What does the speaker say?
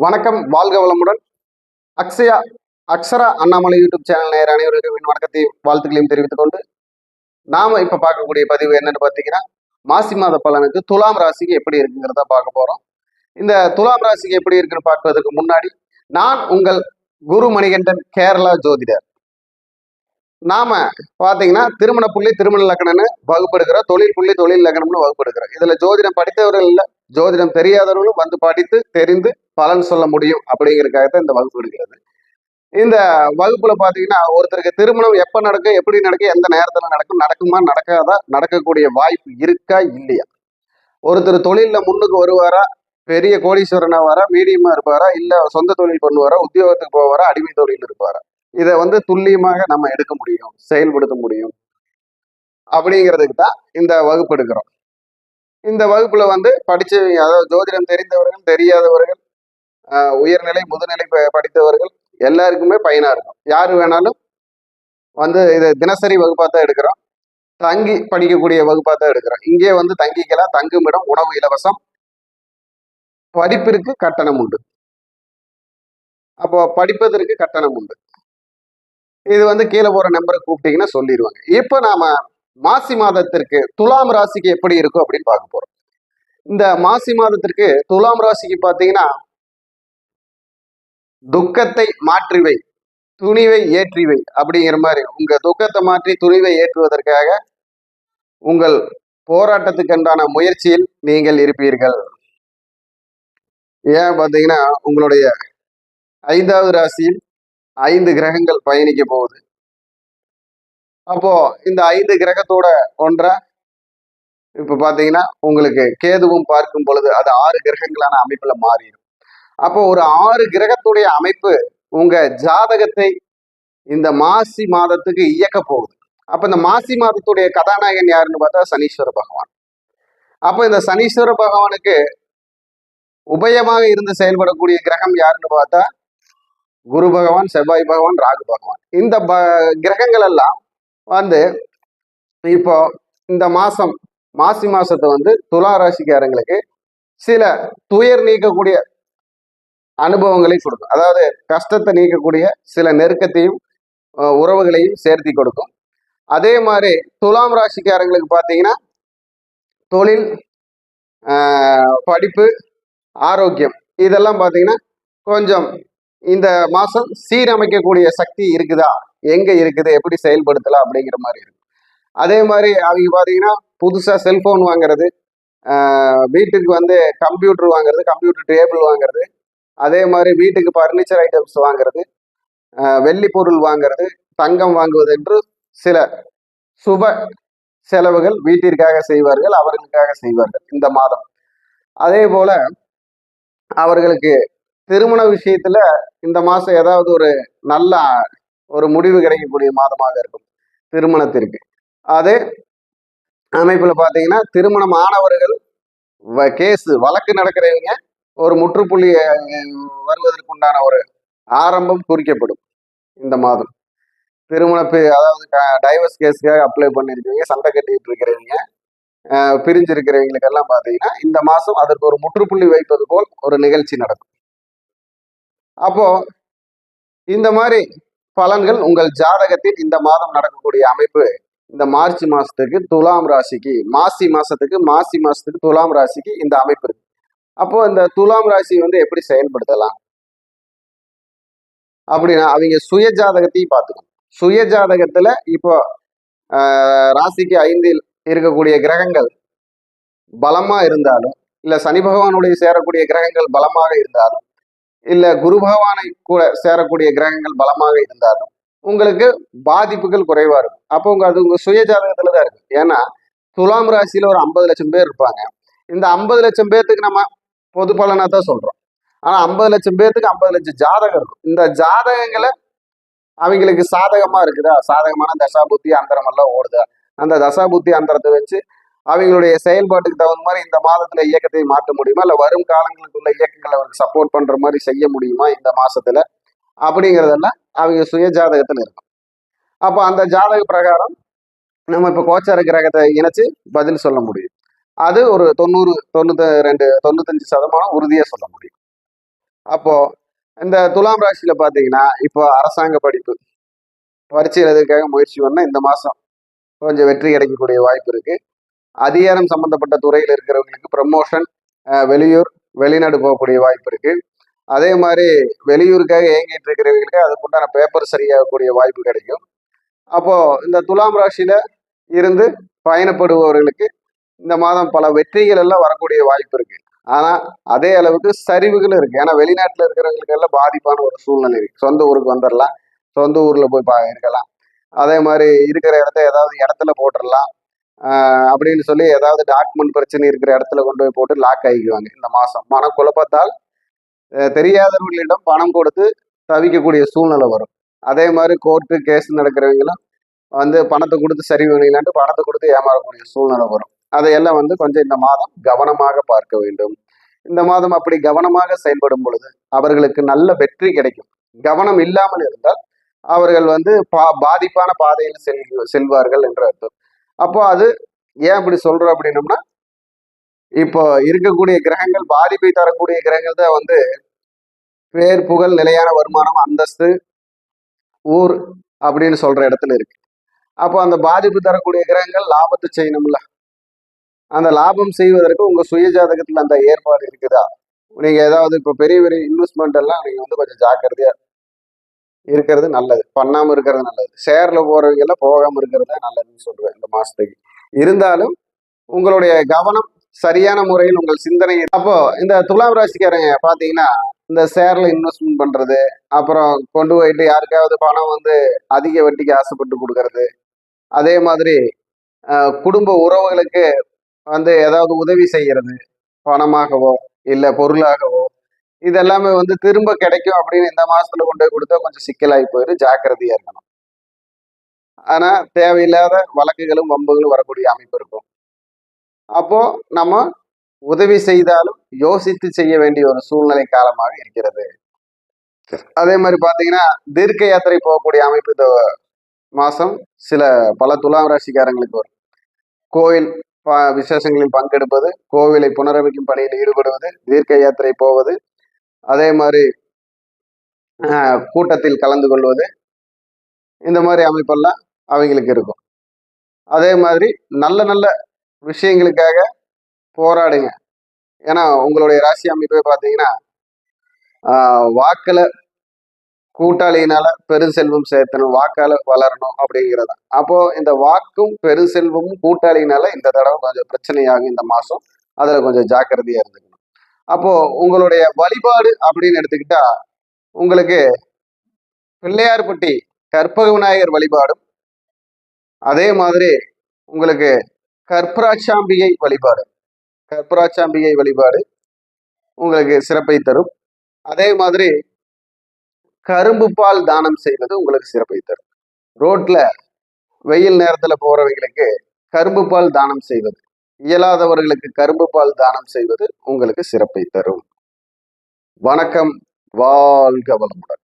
வணக்கம், வாழ்க வளமுடன். அக்ஷயா அக்ஷரா அண்ணாமலை யூடியூப் சேனல் நேர அனைவருக்கும் என் வணக்கத்தையும் வாழ்த்துக்களையும் தெரிவித்துக் கொண்டு நாம இப்ப பார்க்கக்கூடிய பதிவு என்னன்னு பார்த்தீங்கன்னா, மாசி மாத பலனுக்கு துலாம் ராசிக்கு எப்படி இருக்குங்கிறத பார்க்க போறோம். இந்த துலாம் ராசிக்கு எப்படி இருக்குன்னு பார்ப்பதற்கு முன்னாடி, நான் உங்கள் குரு மணிகண்டன், கேரளா ஜோதிடர். நாம பாத்தீங்கன்னா திருமண புள்ளி திருமண லக்னம்னு வகுப்பெடுக்கிறோம், தொழில் புள்ளி தொழில் லக்னம்னு வகுப்பெடுக்கிறோம். இதுல ஜோதிடம் படித்தவர்கள் இல்ல, ஜோதிடம் தெரியாதவர்களும் வந்து படித்து தெரிந்து பலன் சொல்ல முடியும் அப்படிங்கிறதுக்காகத்தான் இந்த வகுப்பு எடுக்கிறது. இந்த வகுப்புல பாத்தீங்கன்னா ஒருத்தருக்கு திருமணம் எப்ப நடக்கும், எப்படி நடக்கும், எந்த நேரத்துல நடக்கும், நடக்குமா நடக்காதா, நடக்கக்கூடிய வாய்ப்பு இருக்கா இல்லையா, ஒருத்தர் தொழில்ல முன்னுக்கு வருவாரா, பெரிய கோடீஸ்வரனா வாரா, மீடியமா இருப்பாரா, இல்ல சொந்த தொழில் பண்ணுவாரா, உத்தியோகத்துக்கு போவாரா, அடிமை தொழில் இருப்பாரா, இதை துல்லியமாக நம்ம எடுக்க முடியும், செயல்படுத்த முடியும் அப்படிங்கிறதுக்கு தான் இந்த வகுப்பு எடுக்கிறோம். இந்த வகுப்புல படிச்சவங்க, அதாவது ஜோதிடம் தெரிந்தவர்கள் தெரியாதவர்கள், உயர்நிலை முதுநிலை படித்தவர்கள் எல்லாருக்குமே பயனா இருக்கும். யாரு வேணாலும் இது தினசரி வகுப்பா தான் எடுக்கிறோம். தங்கி படிக்கக்கூடிய வகுப்பா தான் எடுக்கிறோம். இங்கே தங்கிக்கலாம், தங்குமிடம், உணவு இலவசம், படிப்பிற்கு கட்டணம் உண்டு. அப்போ படிப்பதற்கு கட்டணம் உண்டு. இது கீழே போற நம்பரை கூப்பிட்டீங்கன்னா சொல்லிடுவாங்க. இப்ப நாம மாசி மாதத்திற்கு துலாம் ராசிக்கு எப்படி இருக்கும் அப்படின்னு பார்க்க போறோம். இந்த மாசி மாதத்திற்கு துலாம் ராசிக்கு பாத்தீங்கன்னா, துக்கத்தை மாற்றிவை துணிவை ஏற்றிவை அப்படிங்கிற மாதிரி, உங்க துக்கத்தை மாற்றி துணிவை ஏற்றுவதற்காக உங்கள் போராட்டத்துக்குண்டான முயற்சியில் நீங்கள் இருப்பீர்கள். ஏன் பாத்தீங்கன்னா, உங்களுடைய 5வது ராசியில் 5 கிரகங்கள் பயணிக்க போகுது. அப்போ இந்த 5 கிரகத்தோட ஒன்றா இப்ப பாத்தீங்கன்னா உங்களுக்கு கேதுவும் பார்க்கும் பொழுது அது 6 கிரகங்களான அமைப்புல மாறிடும். அப்போ ஒரு 6 கிரகத்துடைய அமைப்பு உங்க ஜாதகத்தை இந்த மாசி மாதத்துக்கு இயக்க போகுது. அப்ப இந்த மாசி மாதத்துடைய கதாநாயகன் யாருன்னு பார்த்தா சனீஸ்வர பகவான். அப்ப இந்த சனீஸ்வர பகவானுக்கு உபயமாக இருந்து செயல்படக்கூடிய கிரகம் யாருன்னு பார்த்தா குரு பகவான், செவ்வாய் பகவான், ராகு பகவான். இந்த கிரகங்கள் எல்லாம் இப்போ இந்த மாசி மாசத்தை துலா ராசிக்காரங்களுக்கு சில துயர் நீக்கக்கூடிய அனுபவங்களை கொடுக்கும். அதாவது கஷ்டத்தை நீக்கக்கூடிய சில நெருக்கத்தையும் உறவுகளையும் சேர்த்தி கொடுக்கும். அதே மாதிரி துலாம் ராசிக்காரங்களுக்கு பார்த்தீங்கன்னா தொழில், படிப்பு, ஆரோக்கியம் இதெல்லாம் பார்த்தீங்கன்னா கொஞ்சம் இந்த மாசம் சீரமைக்கக்கூடிய சக்தி இருக்குதா, எங்க இருக்குது, எப்படி செயல்படுத்தலாம் அப்படிங்கிற மாதிரி இருக்கும். அதே மாதிரி அவங்க பார்த்தீங்கன்னா புதுசா செல்போன் வாங்குறது, வீட்டுக்கு கம்ப்யூட்டர் வாங்குறது, கம்ப்யூட்டர் டேபிள் வாங்குறது, அதே மாதிரி வீட்டுக்கு பர்னிச்சர் ஐட்டம்ஸ் வாங்குறது, வெள்ளி பொருள் வாங்குறது, தங்கம் வாங்குவது என்று சில சுப செலவுகள் வீட்டிற்காக செய்வார்கள், அவர்களுக்காக செய்வார்கள் இந்த மாதம். அதே போல அவர்களுக்கு திருமண விஷயத்துல இந்த மாசம் ஏதாவது ஒரு நல்ல ஒரு முடிவு கிடைக்கக்கூடிய மாதமாக இருக்கும் திருமணத்திற்கு. அதே அமைப்புல பாத்தீங்கன்னா திருமணம் ஆனவர்கள் கேஸ் வழக்கு நடக்கிறவங்க ஒரு முற்றுப்புள்ளி வருவதற்குண்டான ஒரு ஆரம்பம் குறிக்கப்படும் இந்த மாதம். அதாவது டைவர்ஸ் கேஸுக்காக அப்ளை பண்ணிருக்கீங்க, சண்டை கட்டிட்டு இருக்கிறவங்க, பிரிஞ்சிருக்கிறவங்களுக்கெல்லாம் பாத்தீங்கன்னா இந்த மாசம் அதற்கு ஒரு முற்றுப்புள்ளி வைப்பது போல் ஒரு நிகழ்ச்சி நடக்கும். அப்போ இந்த மாதிரி பலன்கள் உங்கள் ஜாதகத்தில் இந்த மாதம் நடக்கக்கூடிய அமைப்பு இந்த மார்ச் மாசத்துக்கு துலாம் ராசிக்கு, மாசி மாசத்துக்கு துலாம் ராசிக்கு இந்த அமைப்பு இருக்கு. அப்போ இந்த துலாம் ராசி எப்படி செயல்படுத்தலாம் அப்படின்னா, அவங்க சுய ஜாதகத்தையும் பார்த்துக்கணும். சுய ஜாதகத்துல இப்போ ராசிக்கு 5இல் இருக்கக்கூடிய கிரகங்கள் பலமா இருந்தாலும், இல்ல சனி பகவானுடைய சேரக்கூடிய கிரகங்கள் பலமாக இருந்தாலும், இல்ல குரு பகவானை கூட சேரக்கூடிய கிரகங்கள் பலமாக இருந்தாலும் உங்களுக்கு பாதிப்புகள் குறைவா இருக்கும். அப்போ அது உங்க சுய ஜாதகத்துலதான் இருக்கு. ஏன்னா துலாம் ராசியில ஒரு 50 லட்சம் பேர் இருப்பாங்க. இந்த 50 லட்சம் பேர்த்துக்கு நம்ம பொது பலனா தான் சொல்றோம். ஆனா 50 லட்சம் பேர்த்துக்கு 50 லட்சம் ஜாதகம் இருக்கும். இந்த ஜாதகங்களை அவங்களுக்கு சாதகமா இருக்குதா, சாதகமான தசா புத்தி அந்தரம் எல்லாம் ஓடுதா, அந்த தசா புத்தி அந்தரத்தை வச்சு அவங்களுடைய செயல்பாட்டுக்கு தகுந்த மாதிரி இந்த மாதத்துல இயக்கத்தை மாற்ற முடியுமா, இல்ல வரும் காலங்களுக்குள்ள இயக்கங்களை அவருக்கு சப்போர்ட் பண்ற மாதிரி செய்ய முடியுமா இந்த மாசத்துல அப்படிங்கிறதெல்லாம் அவங்க சுய ஜாதகத்துல இருக்கும். அப்போ அந்த ஜாதக பிரகாரம் நம்ம இப்ப கோச்சார கிரகத்தை இணைச்சு பதில் சொல்ல முடியும். அது ஒரு 90, 92, 95% உறுதியா சொல்ல முடியும். அப்போ இந்த துலாம் ராசியில பாத்தீங்கன்னா இப்போ அரசாங்க படிப்பு பரீட்சை எழுதுறதுக்காக முயற்சி பண்ண இந்த மாசம் கொஞ்சம் வெற்றி கிடைக்கக்கூடிய வாய்ப்பு இருக்கு. அதிகாரம் சம்பந்தப்பட்ட துறையில் இருக்கிறவங்களுக்கு ப்ரமோஷன், வெளியூர் வெளிநாடு போகக்கூடிய வாய்ப்பு இருக்கு. அதே மாதிரி வெளியூருக்காக ஏங்கிட்டு இருக்கிறவங்களுக்கு அதுக்குண்டான பேப்பர் சரியாகக்கூடிய வாய்ப்பு கிடைக்கும். அப்போ இந்த துலாம் ராசியில இருந்து பயணப்படுபவர்களுக்கு இந்த மாதம் பல வெற்றிகள் எல்லாம் வரக்கூடிய வாய்ப்பு இருக்கு. ஆனா அதே அளவுக்கு சரிவுகளும் இருக்கு. ஏன்னா வெளிநாட்டுல இருக்கிறவங்களுக்கு எல்லாம் பாதிப்பான ஒரு சூழ்நிலை இருக்கு. சொந்த ஊருக்கு வந்துடலாம், சொந்த ஊர்ல போய் இருக்கலாம். அதே மாதிரி இருக்கிற ஏதாவது இடத்துல போட்டுடலாம். அப்படின்னு சொல்லி ஏதாவது டாக்குமெண்ட் பிரச்சனை இருக்கிற இடத்துல கொண்டு போய் போட்டு லாக் ஆகிக்குவாங்க. இந்த மாசம் மனக்குழப்பத்தால் தெரியாதவர்களிடம் பணம் கொடுத்து தவிக்கக்கூடிய சூழ்நிலை வரும். அதே மாதிரி கோர்ட்டு கேஸ் நடக்கிறவங்களும் பணத்தை கொடுத்து சரி பண்ணிக்கலான்ட்டு பணத்தை கொடுத்து ஏமாறக்கூடிய சூழ்நிலை வரும். அதையெல்லாம் கொஞ்சம் இந்த மாதம் கவனமாக பார்க்க வேண்டும். இந்த மாதம் அப்படி கவனமாக செயல்படும் பொழுது அவர்களுக்கு நல்ல வெற்றி கிடைக்கும். கவனம் இல்லாமல் இருந்தால் அவர்கள் பாதிப்பான பாதையில் செல்வார்கள் என்று அர்த்தம். அப்போ அது ஏன் அப்படி சொல்றோம் அப்படின்னம்னா, இப்போ இருக்கக்கூடிய கிரகங்கள் பாதிப்பை தரக்கூடிய கிரகங்கள் தான் பேர், புகழ், நிலையான வருமானம், அந்தஸ்து, ஊர் அப்படின்னு சொல்ற இடத்துல இருக்கு. அப்போ அந்த பாதிப்பு தரக்கூடிய கிரகங்கள் லாபத்தை செய்யணும்ல. அந்த லாபம் செய்வதற்கு உங்க சுய ஜாதகத்துல அந்த ஏற்பாடு இருக்குதா? நீங்க ஏதாவது இப்போ பெரிய பெரிய இன்வெஸ்ட்மெண்ட் எல்லாம் நீங்க கொஞ்சம் ஜாக்கிரதையா இருக்கிறது நல்லது, பண்ணாம இருக்கிறது நல்லது. ஷேர்ல போறவங்க எல்லாம் போகாம இருக்கிறது நல்லதுன்னு சொல்லுவேன் இந்த மாசத்துக்கு. இருந்தாலும் உங்களுடைய கவனம் சரியான முறையில் உங்கள் சிந்தனை. அப்போ இந்த துலாம் ராசிக்காரங்க பாத்தீங்கன்னா இந்த ஷேர்ல இன்வெஸ்ட்மெண்ட் பண்றது, அப்புறம் கொண்டு போயிட்டு யாருக்காவது பணம் அதிக வட்டிக்கு ஆசைப்பட்டு கொடுக்கறது, அதே மாதிரி குடும்ப உறவுகளுக்கு ஏதாவது உதவி செய்யறது, பணமாகவோ இல்ல பொருளாகவோ, இதெல்லாமே திரும்ப கிடைக்கும் அப்படின்னு இந்த மாசத்துல கொண்டு போய் கொடுத்தா கொஞ்சம் சிக்கலாகி போயிடும். ஜாக்கிரதையா இருக்கணும். ஆனா தேவையில்லாத வழக்குகளும் வம்புகளும் வரக்கூடிய அமைப்பு இருக்கும். அப்போ நம்ம உதவி செய்தாலும் யோசித்து செய்ய வேண்டிய ஒரு சூழ்நிலை காலமாக இருக்கிறது. அதே மாதிரி பாத்தீங்கன்னா தீர்க்க யாத்திரை போகக்கூடிய அமைப்பு இந்த மாசம் பல துலாம் ராசிக்காரங்களுக்கு வரும். கோயில் விசேஷங்களில் பங்கெடுப்பது, கோவிலை புனரமைக்கும் பணியில் ஈடுபடுவது, தீர்க்க யாத்திரை போவது, அதே மாதிரி கூட்டத்தில் கலந்து கொள்வது, இந்த மாதிரி அமைப்பெல்லாம் அவங்களுக்கு இருக்கும். அதே மாதிரி நல்ல நல்ல விஷயங்களுக்காக போராடுங்க. ஏன்னா உங்களுடைய ராசி அமைப்பை பார்த்தீங்கன்னா வாக்குல கூட்டாளியினால பெருசெல்வம் சேர்த்தணும், வாக்கால வளரணும் அப்படிங்கிறது. அப்போ இந்த வாக்கும் பெருசெல்வமும் கூட்டாளியினால இந்த தடவை கொஞ்சம் பிரச்சனையாகும் இந்த மாசம். அதுல கொஞ்சம் ஜாக்கிரதையா இருந்துக்கணும். அப்போ உங்களுடைய வழிபாடு அப்படின்னு எடுத்துக்கிட்டா உங்களுக்கு பிள்ளையார்பட்டி கற்பக விநாயகர் வழிபாடும், அதே மாதிரி உங்களுக்கு கற்பராட்சாம்பிகை வழிபாடு உங்களுக்கு சிறப்பை தரும். அதே மாதிரி கரும்பு பால் தானம் செய்வது உங்களுக்கு சிறப்பை தரும். ரோட்ல வெயில் நேரத்துல போறவங்களுக்கு கரும்பு பால் தானம் செய்வது, இயலாதவர்களுக்கு கரும்பு பால் தானம் செய்வது உங்களுக்கு சிறப்பை தரும். வணக்கம். வாழ்க வளமுடன்.